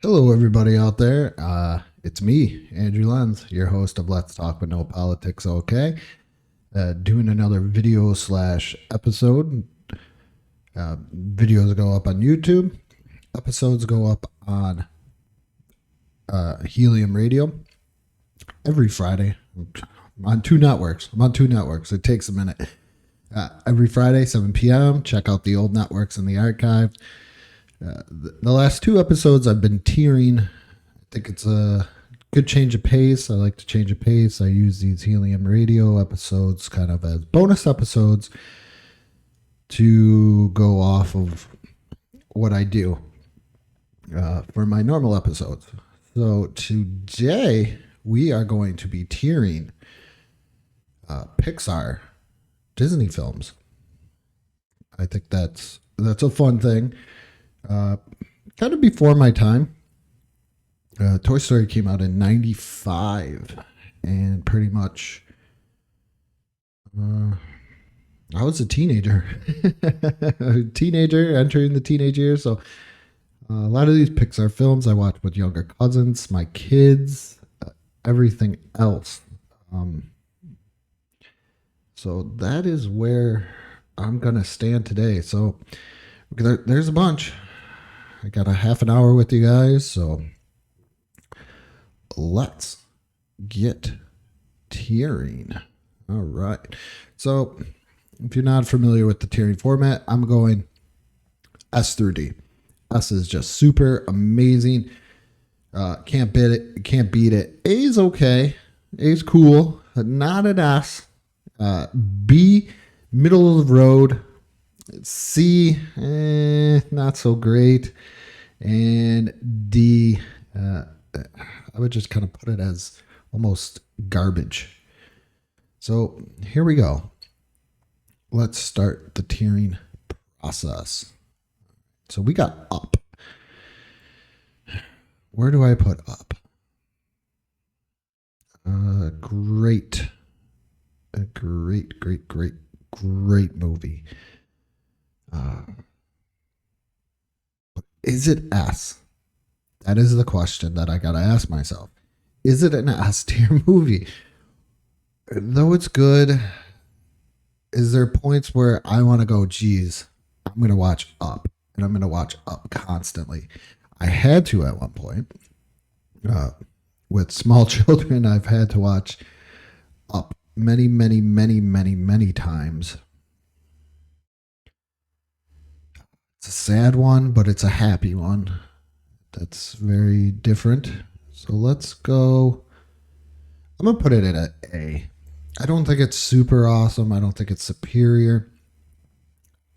Hello, everybody out there. It's me, Andrew Lenz, your host of Let's Talk But No Politics. Okay, doing another video slash episode. Videos go up on YouTube. Episodes go up on Helium Radio every Friday. I'm on two networks. It takes a minute. Every Friday, 7 p.m. Check out the old networks in the archive. The last two episodes I've been tiering. I think it's a good change of pace. I like to change of pace. I use these Helium Radio episodes kind of as bonus episodes to go off of what I do for my normal episodes. So today we are going to be tiering Pixar Disney films. I think that's a fun thing. Kind of before my time. Toy Story came out in 95, and pretty much I was a teenager. Entering the teenage years. So a lot of these Pixar films I watched with younger cousins, my kids, everything else. So that is where I'm going to stand today. So there's a bunch. I got a half an hour with you guys, so let's get tiering. All right. So if you're not familiar with the tiering format, I'm going S through D. S is just super amazing. Can't beat it. Can't beat it. A is okay. A is cool. But not an S. B, middle of the road. C, not so great. And D, I would just kind of put it as almost garbage. So here we go. Let's start the tiering process. So we got Up. Where do I put Up? Great. A great movie. Is it S? That is the question that I gotta ask myself. Is it an S tier movie? Though it's good, is there points where I want to go, geez, I'm gonna watch Up, and I'm gonna watch Up constantly? I had to at one point. With small children, I've had to watch Up many times. It's a sad one, but it's a happy one. That's very different. So let's go. I'm going to put it at an A. I don't think it's super awesome. I don't think it's superior.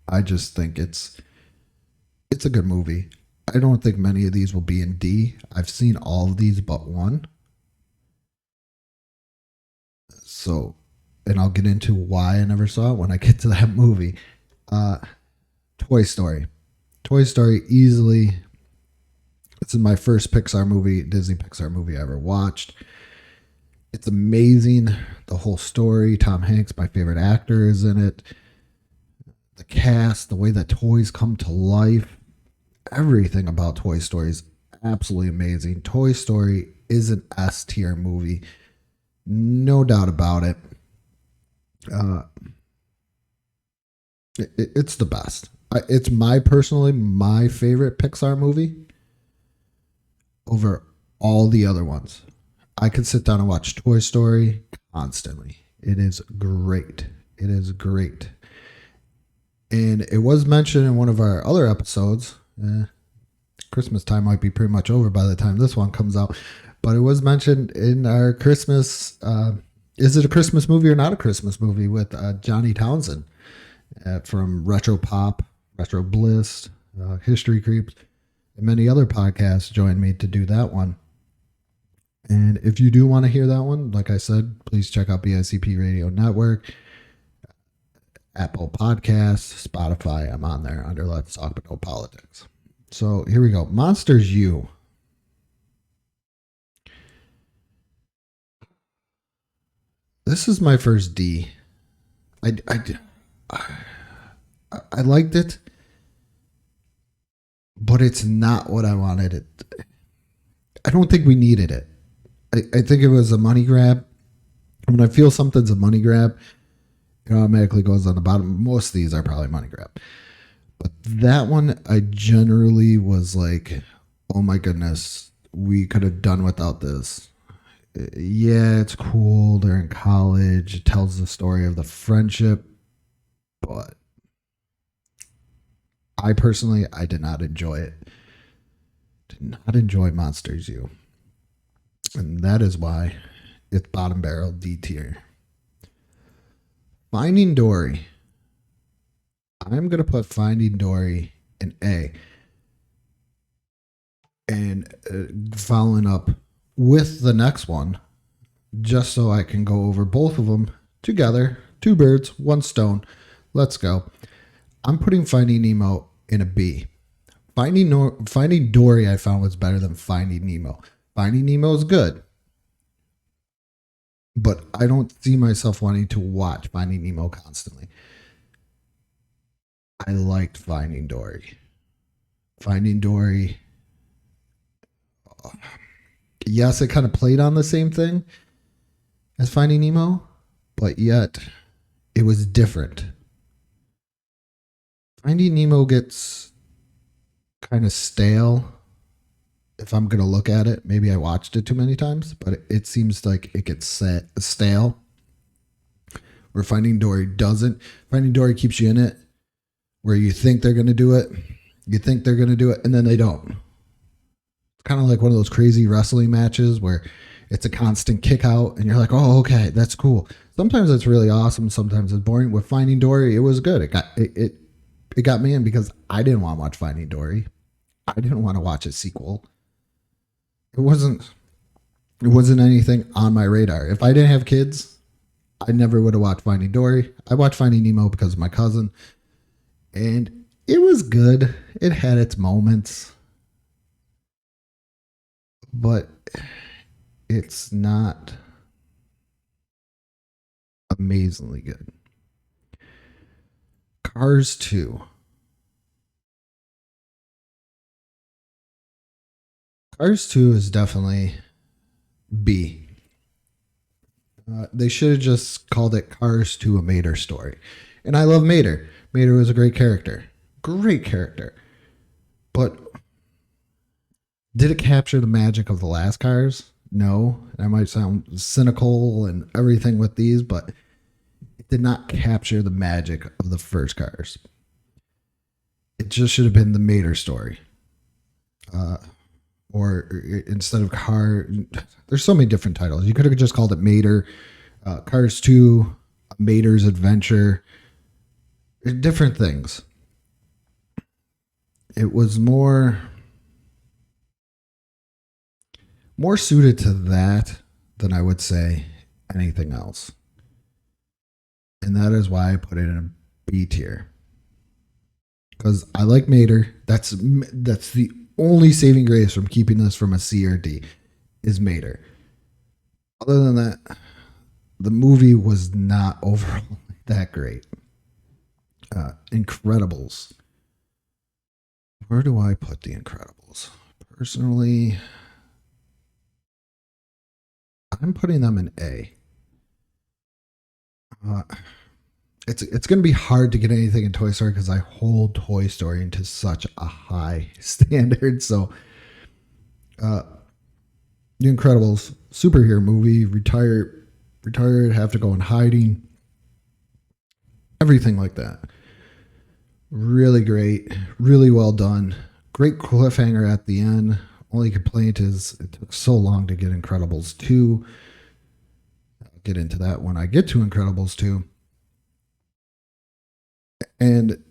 I just think it's a good movie. I don't think many of these will be in D. I've seen all of these but one. So, and I'll get into why I never saw it when I get to that movie. Toy Story. Toy Story easily. This is my first Pixar movie, Disney Pixar movie I ever watched. It's amazing. The whole story. Tom Hanks, my favorite actor, is in it. The cast, the way that toys come to life. Everything about Toy Story is absolutely amazing. Toy Story is an S tier movie. No doubt about it. It's the best. It's my favorite Pixar movie over all the other ones. I could sit down and watch Toy Story constantly. It is great. And it was mentioned in one of our other episodes. Christmas time might be pretty much over by the time this one comes out. But it was mentioned in our Christmas. Is it a Christmas movie or not a Christmas movie with Johnny Townsend from Retro Pop, Retro Bliss, History Creeps, and many other podcasts joined me to do that one. And if you do want to hear that one, like I said, please check out BICP Radio Network, Apple Podcasts, Spotify. I'm on there under Let's Talk But No Politics. So here we go. Monsters U. This is my first D. I liked it, but it's not what I wanted it. I don't think we needed it. I think it was a money grab. When I feel something's a money grab, it automatically goes on the bottom. Most of these are probably money grab. But that one, I generally was like, oh my goodness, we could have done without this. Yeah, it's cool. They're in college. It tells the story of the friendship. But I personally, I did not enjoy it. Did not enjoy Monsters U. And that is why it's bottom barrel D tier. Finding Dory. I'm going to put Finding Dory in A. And following up with the next one, just so I can go over both of them together. Two birds, one stone. Let's go. I'm putting Finding Nemo in a B. Finding Dory I found was better than Finding Nemo. Finding Nemo is good, but I don't see myself wanting to watch Finding Nemo constantly. I liked Finding Dory. Finding Dory, yes, it kind of played on the same thing as Finding Nemo, but yet it was different. Finding Nemo gets kind of stale if I'm going to look at it. Maybe I watched it too many times, but it seems like it gets stale. Where Finding Dory doesn't. Finding Dory keeps you in it, where you think they're going to do it. You think they're going to do it, and then they don't. It's kind of like one of those crazy wrestling matches where it's a constant kick out, and you're like, oh, okay, that's cool. Sometimes it's really awesome. Sometimes it's boring. With Finding Dory, it was good. It got me in because I didn't want to watch Finding Dory. I didn't want to watch a sequel. It wasn't anything on my radar. If I didn't have kids, I never would have watched Finding Dory. I watched Finding Nemo because of my cousin, and it was good. It had its moments, but it's not amazingly good. Cars 2. Cars 2 is definitely B. They should have just called it Cars 2 A Mater Story. And I love Mater. Mater was a great character. Great character. But did it capture the magic of the last Cars? No. I might sound cynical and everything with these, but it did not capture the magic of the first Cars. It just should have been the Mater story. Or instead of Car, there's so many different titles. You could have just called it Mater, Cars 2, Mater's Adventure, different things. It was more suited to that than I would say anything else. And that is why I put it in a B tier. Because I like Mater. That's the only saving grace from keeping this from a C or D is Mater. Other than that, the movie was not overall that great. Incredibles. Where do I put the Incredibles? Personally, I'm putting them in A. It's going to be hard to get anything in Toy Story because I hold Toy Story into such a high standard. So, The Incredibles, superhero movie, retired, have to go in hiding, everything like that. Really great, really well done. Great cliffhanger at the end. Only complaint is it took so long to get Incredibles 2. I'll get into that when I get to Incredibles 2. And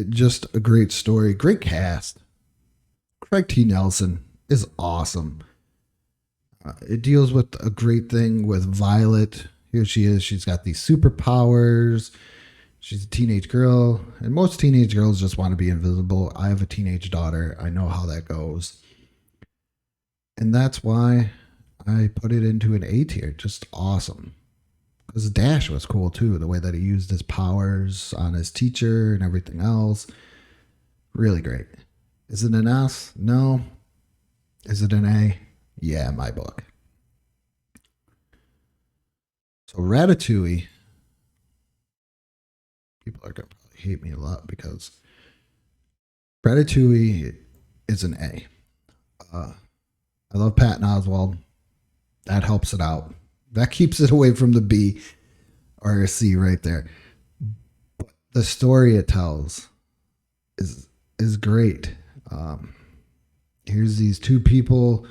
just a great story, great cast. Craig T. Nelson is awesome. It deals with a great thing with Violet. Here she is. She's got these superpowers. She's a teenage girl. And most teenage girls just want to be invisible. I have a teenage daughter. I know how that goes. And that's why I put it into an A tier. Just awesome. Because Dash was cool too. The way that he used his powers on his teacher and everything else. Really great. Is it an S? No. Is it an A? Yeah, my book. So Ratatouille, people are gonna probably hate me a lot because Ratatouille is an A. Uh, I love Patton Oswalt. That helps it out. That keeps it away from the B or a C right there. The story it tells is great. Um, Here's these two people.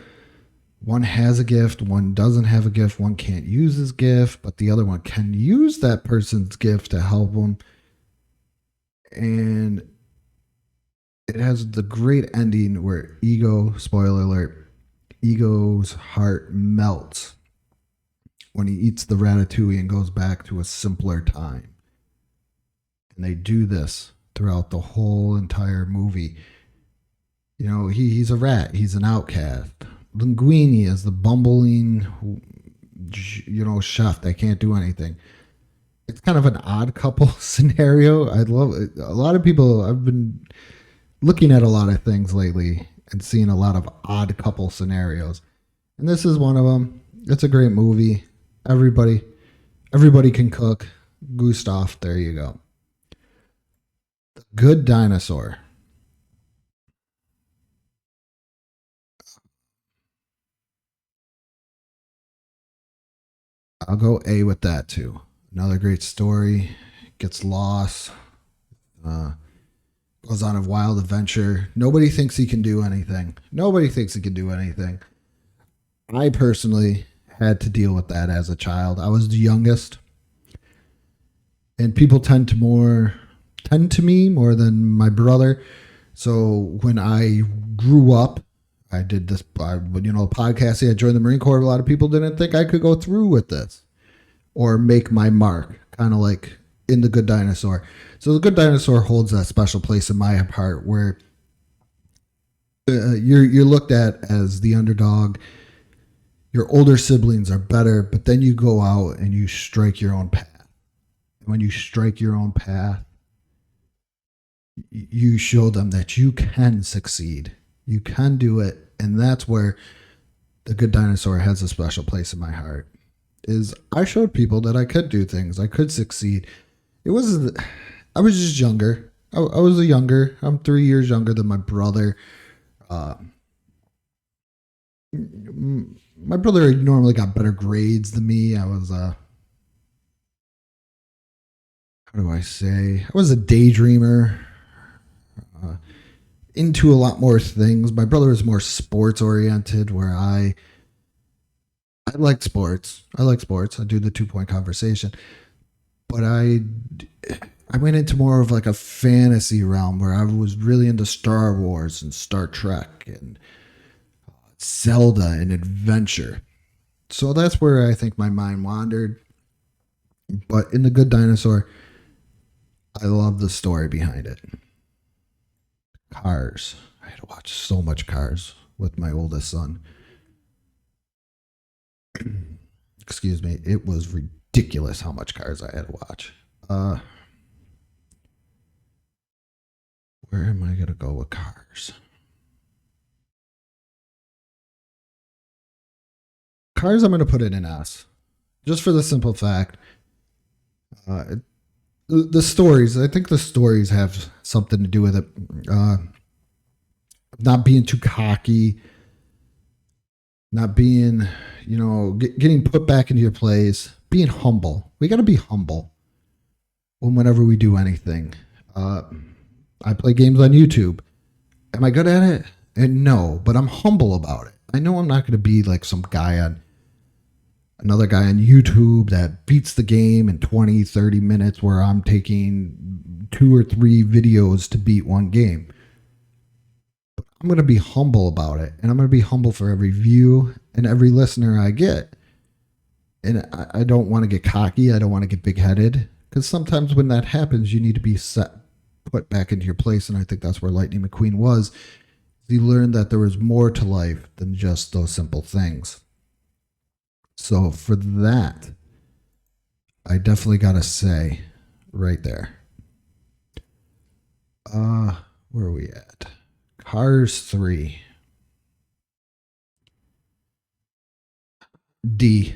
One has a gift, one doesn't have a gift, one can't use his gift, but the other one can use that person's gift to help them. And it has the great ending where Ego, spoiler alert, Ego's heart melts when he eats the ratatouille and goes back to a simpler time. And they do this throughout the whole entire movie. You know, he's a rat. He's an outcast. Linguini is the bumbling, chef that can't do anything. It's kind of an odd couple scenario. I love it. A lot of people, I've been looking at a lot of things lately and seeing a lot of odd couple scenarios. And this is one of them. It's a great movie. Everybody can cook. Gustav, there you go. The Good Dinosaur. I'll go A with that too. Another great story. Gets lost. Uh, Goes on a wild adventure. Nobody thinks he can do anything. Nobody thinks he can do anything. I personally had to deal with that as a child. I was the youngest, and people tend to me more than my brother. So when I grew up, I did this, podcasting. I joined the Marine Corps. A lot of people didn't think I could go through with this or make my mark, kind of like in The Good Dinosaur. So The Good Dinosaur holds that special place in my heart where you're looked at as the underdog. Your older siblings are better, but then you go out and you strike your own path. And when you strike your own path, you show them that you can succeed. You can do it. And that's where The Good Dinosaur has a special place in my heart. Is I showed people that I could do things. I could succeed. I was just younger. I was I'm 3 years younger than my brother. Uh, my brother normally got better grades than me. I was how do I say? I was a daydreamer. Into a lot more things. My brother was more sports oriented, where I like sports. I like sports. I do the 2 point conversation, but I went into more of like a fantasy realm where I was really into Star Wars and Star Trek and Zelda and adventure. So that's where I think my mind wandered. But in The Good Dinosaur, I love the story behind it. Cars. I had to watch so much Cars with my oldest son. Excuse me. It was ridiculous how much Cars I had to watch. Where am I going to go with Cars? Cars, I'm going to put it in S. Just for the simple fact. The stories, I think the stories have something to do with it. Not being too cocky, not being, getting put back into your place, being humble. We got to be humble whenever we do anything. I play games on YouTube. Am I good at it? And no, but I'm humble about it. I know I'm not going to be like another guy on YouTube that beats the game in 20, 30 minutes where I'm taking 2 or 3 videos to beat one game. I'm going to be humble about it. And I'm going to be humble for every view and every listener I get. And I don't want to get cocky. I don't want to get big headed. Because sometimes when that happens, you need to be put back into your place. And I think that's where Lightning McQueen was. He learned that there was more to life than just those simple things. So for that, I definitely got to say right there. Where are we at? Cars 3. D.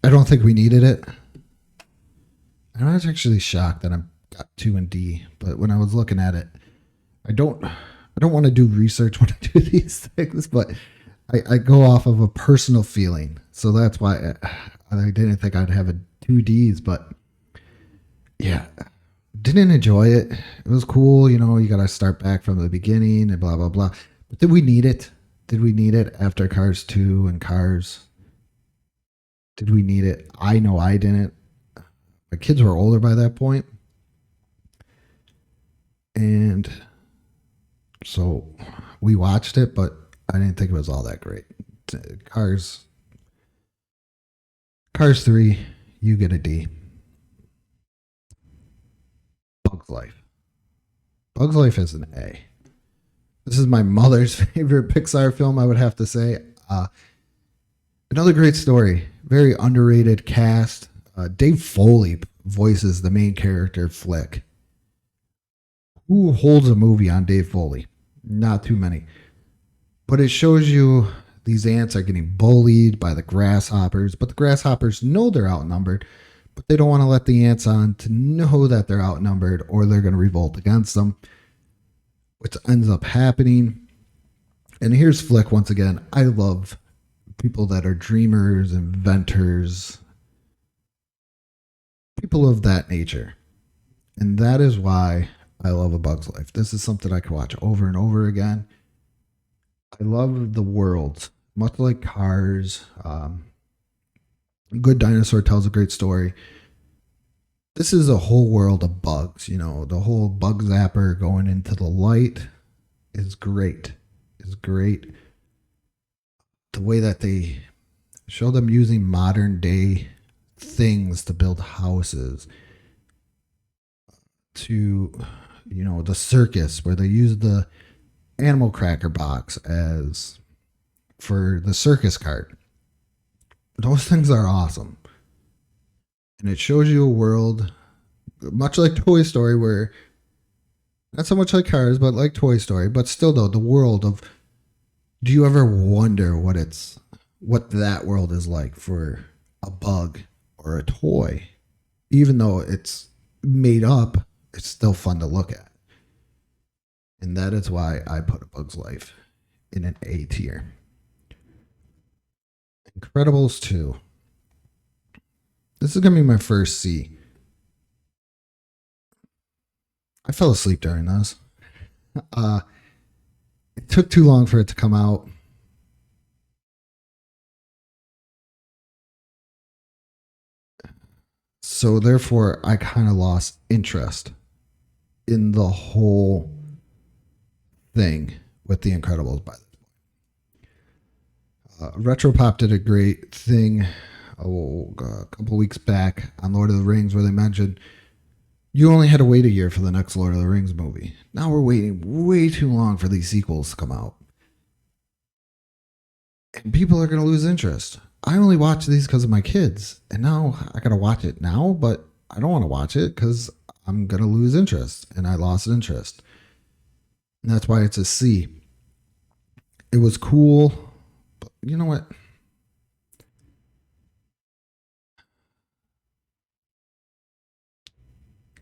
I don't think we needed it. I was actually shocked that I got 2 and D, but when I was looking at it, I don't want to do research when I do these things, but I go off of a personal feeling. So that's why I didn't think I'd have a 2 Ds, but yeah, didn't enjoy it. It was cool, you got to start back from the beginning and blah, blah, blah. But did we need it? Did we need it after Cars 2 and Cars? Did we need it? I know I didn't. My kids were older by that point. And so we watched it, but I didn't think it was all that great. Cars Cars 3, you get a D. Bug's Life. Bug's Life is an A. This is my mother's favorite Pixar film, I would have to say. Another great story. Very underrated cast. Dave Foley voices the main character, Flick. Who holds a movie on Dave Foley? Not too many. But it shows you these ants are getting bullied by the grasshoppers, but the grasshoppers know they're outnumbered, but they don't want to let the ants on to know that they're outnumbered or they're going to revolt against them, which ends up happening. And here's Flick once again. I love people that are dreamers, inventors, people of that nature. And that is why I love A Bug's Life. This is something I could watch over and over again. I love the world, much like Cars. Good Dinosaur tells a great story. This is a whole world of bugs. The whole bug zapper going into the light is great. Is great. The way that they show them using modern day things to build houses, to the circus where they use the animal cracker box as for the circus cart. Those things are awesome. And it shows you a world much like Toy Story, where not so much like Cars, but like Toy Story, but still though, the world of, do you ever wonder what that world is like for a bug or a toy? Even though it's made up, it's still fun to look at. And that is why I put A Bug's Life in an A tier. Incredibles 2. This is going to be my first C. I fell asleep during this. It took too long for it to come out. So therefore, I kind of lost interest in the whole thing with The Incredibles by this point. Retropop did a great thing a couple weeks back on Lord of the Rings where they mentioned you only had to wait a year for the next Lord of the Rings movie. Now we're waiting way too long for these sequels to come out. And people are going to lose interest. I only watch these because of my kids. And now I got to watch it now, but I don't want to watch it because I'm going to lose interest. And I lost interest. And that's why it's a C. It was cool. But you know what?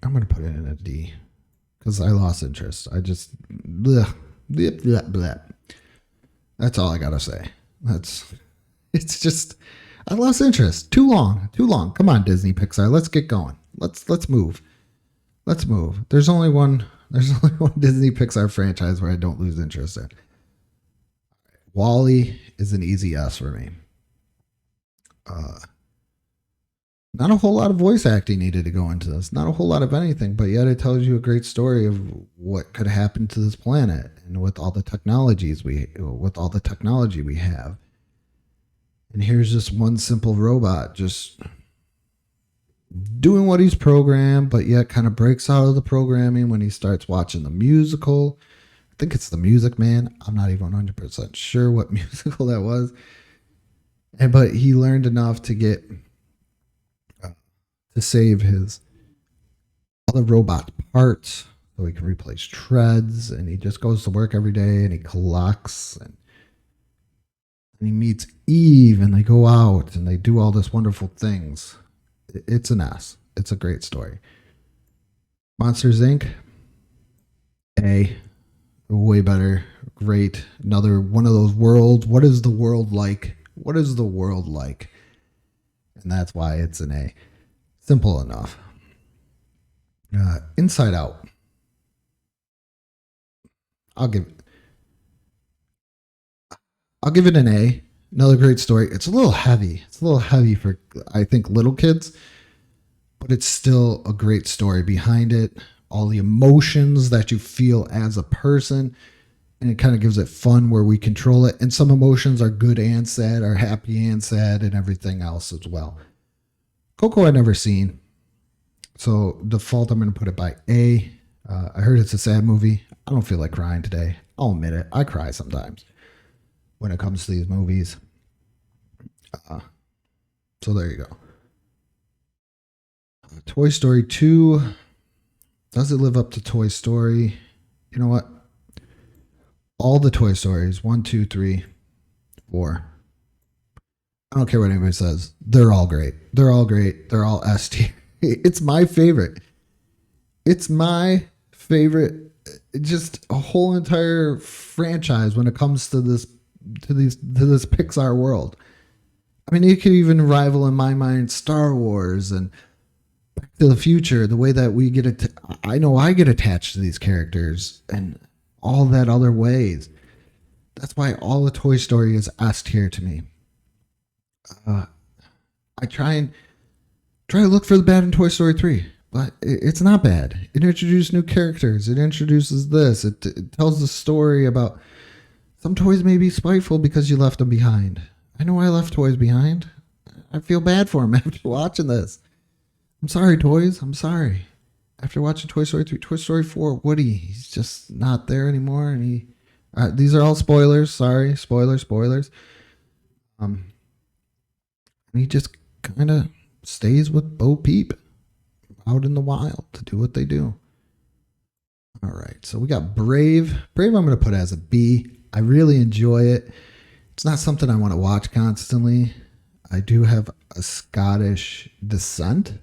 I'm going to put it in a D because I lost interest. I just, bleh, bleh, bleh, bleh. That's all I got to say. It's just, I lost interest. Too long. Come on, Disney Pixar. Let's get going. Let's move. There's only one Disney Pixar franchise where I don't lose interest in. WALL-E is an easy S for me. Not a whole lot of voice acting needed to go into this. Not a whole lot of anything, but yet it tells you a great story of what could happen to this planet and with all the technology we have. And here's just one simple robot just doing what he's programmed, but yet kind of breaks out of the programming when he starts watching the musical. I think it's The Music Man. I'm not even 100% sure what musical that was. But he learned enough to get to save his other robot parts so he can replace treads, and he just goes to work every day and he collects, and and he meets Eve, and they go out and they do all this wonderful things. It's an S. It's a great story. Monsters Inc. A. Way better. Great. Another one of those worlds. What is the world like? What is the world like? And that's why it's an A. Simple enough. Inside Out. I'll give it an A. Another great story. It's a little heavy. It's a little heavy for, I think, little kids, but it's still a great story behind it. All the emotions that you feel as a person, and it kind of gives it fun where we control it. And some emotions are good and sad, are happy and sad, and everything else as well. Coco I've never seen, so default I'm going to put it by A. I heard it's a sad movie. I don't feel like crying today. I'll admit it. I cry sometimes when it comes to these movies. So there you go. Toy Story 2. Does it live up to Toy Story? You know what? All the Toy Stories, 1, 2, 3, 4. I don't care what anybody says. They're all great. They're all great. They're all S tier. It's my favorite. It's my favorite. Just a whole entire franchise when it comes to this Pixar world. I mean, it could even rival in my mind Star Wars and Back to the Future. The way that we get it, I know I get attached to these characters and all that other ways. That's why all the Toy Story is S tier to me. I try to look for the bad in Toy Story 3, but it's not bad. It introduced new characters. It introduces this. It tells the story about some toys may be spiteful because you left them behind. I know I left toys behind. I feel bad for them after watching this. I'm sorry, toys. I'm sorry. After watching Toy Story 3, Toy Story 4, Woody, he's just not there anymore. And these are all spoilers. Sorry, spoilers. And he just kind of stays with Bo-Peep out in the wild to do what they do. All right, so we got Brave. Brave I'm going to put as a B. I really enjoy it. It's not something I want to watch constantly. I do have a Scottish descent,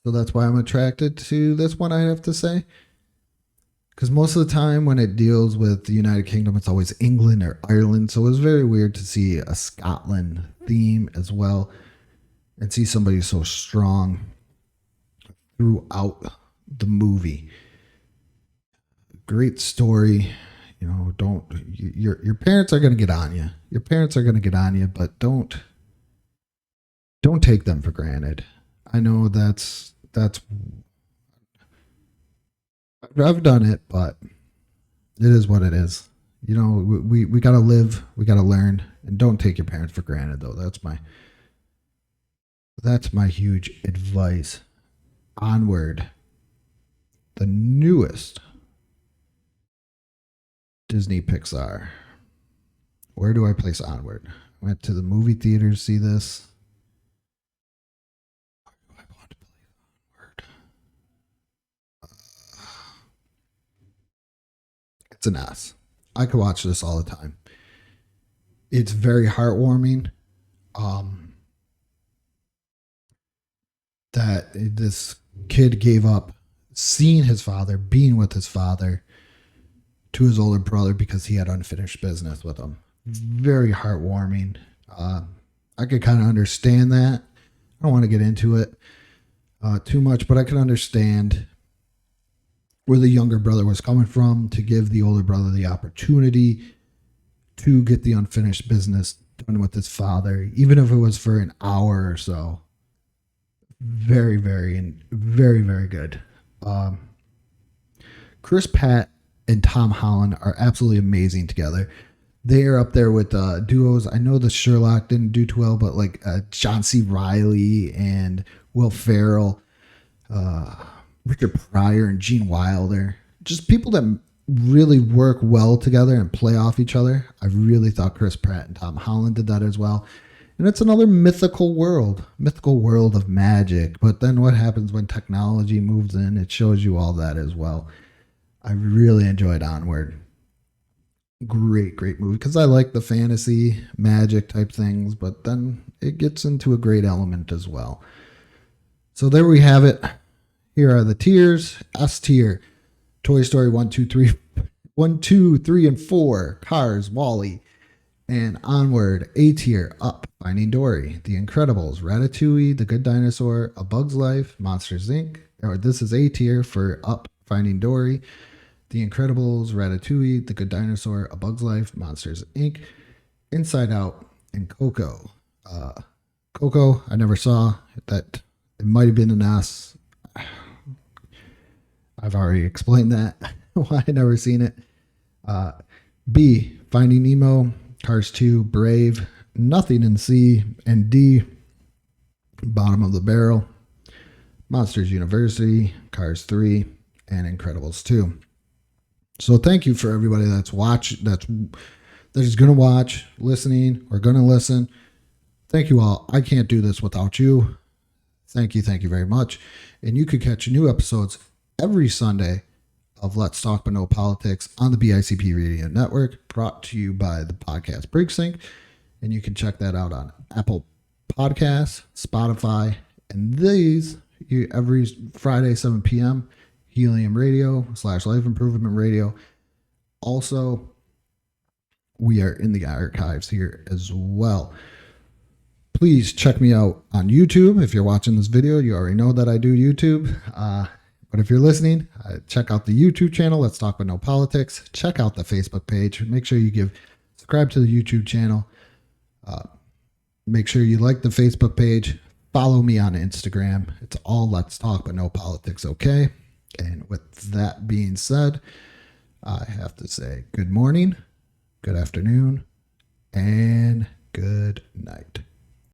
so that's why I'm attracted to this one, I have to say. Because most of the time when it deals with the United Kingdom, it's always England or Ireland. So it was very weird to see a Scotland theme as well and see somebody so strong throughout the movie. Great story. You know, your parents are going to get on you. Your parents are going to get on you, but don't take them for granted. I know that's I've done it, but it is what it is. You know, we got to live, we got to learn, and don't take your parents for granted, though. That's my huge advice. Onward, the newest Disney Pixar. Where do I place Onward? I went to the movie theater to see this. Where do I want to place Onward? It's an S. I could watch this all the time. It's very heartwarming. That this kid gave up seeing his father, being with his father, to his older brother because he had unfinished business with him. Very heartwarming. I could kind of understand that. I don't want to get into it too much, but I can understand where the younger brother was coming from to give the older brother the opportunity to get the unfinished business done with his father, even if it was for an hour or so. Very, very, very, very good. Chris Pratt and Tom Holland are absolutely amazing together. They are up there with duos. I know the Sherlock didn't do too well, but like John C. Reilly and Will Ferrell, Richard Pryor and Gene Wilder, just people that really work well together and play off each other. I really thought Chris Pratt and Tom Holland did that as well. And it's another mythical world of magic. But then what happens when technology moves in? It shows you all that as well. I really enjoyed Onward. Great movie, because I like the fantasy magic type things, but then it gets into a great element as well. So there we have it. Here are the tiers. S tier: Toy Story 1, 2, 3, 1, 2, 3, and 4, Cars, Wall-E, and onward. A tier: Up, Finding Dory, The Incredibles, Ratatouille, The Good Dinosaur, A Bug's Life, Monsters Inc. Or this is A tier for Up, Finding Dory, The Incredibles, Ratatouille, The Good Dinosaur, A Bug's Life, Monsters Inc., Inside Out, and Coco. Coco, I never saw that. It might have been an S. I've already explained that. Why I never seen it. B, Finding Nemo, Cars 2, Brave, Nothing in C, and D, bottom of the barrel, Monsters University, Cars 3, and Incredibles 2. So thank you for everybody that's is going to watch, listening, or going to listen. Thank you all. I can't do this without you. Thank you very much. And you can catch new episodes every Sunday of Let's Talk But No Politics on the BICP Radio Network, brought to you by the Podcast Precinct. And you can check that out on Apple Podcasts, Spotify, and every Friday, 7 p.m., Helium Radio / Life Improvement Radio. Also, we are in the archives here as well. Please check me out on YouTube. If you're watching this video, you already know that I do YouTube. But if you're listening, check out the YouTube channel, Let's Talk But No Politics. Check out the Facebook page. Make sure you subscribe to the YouTube channel. Make sure you like the Facebook page. Follow me on Instagram. It's all Let's Talk But No Politics, okay? And with that being said, I have to say good morning, good afternoon, and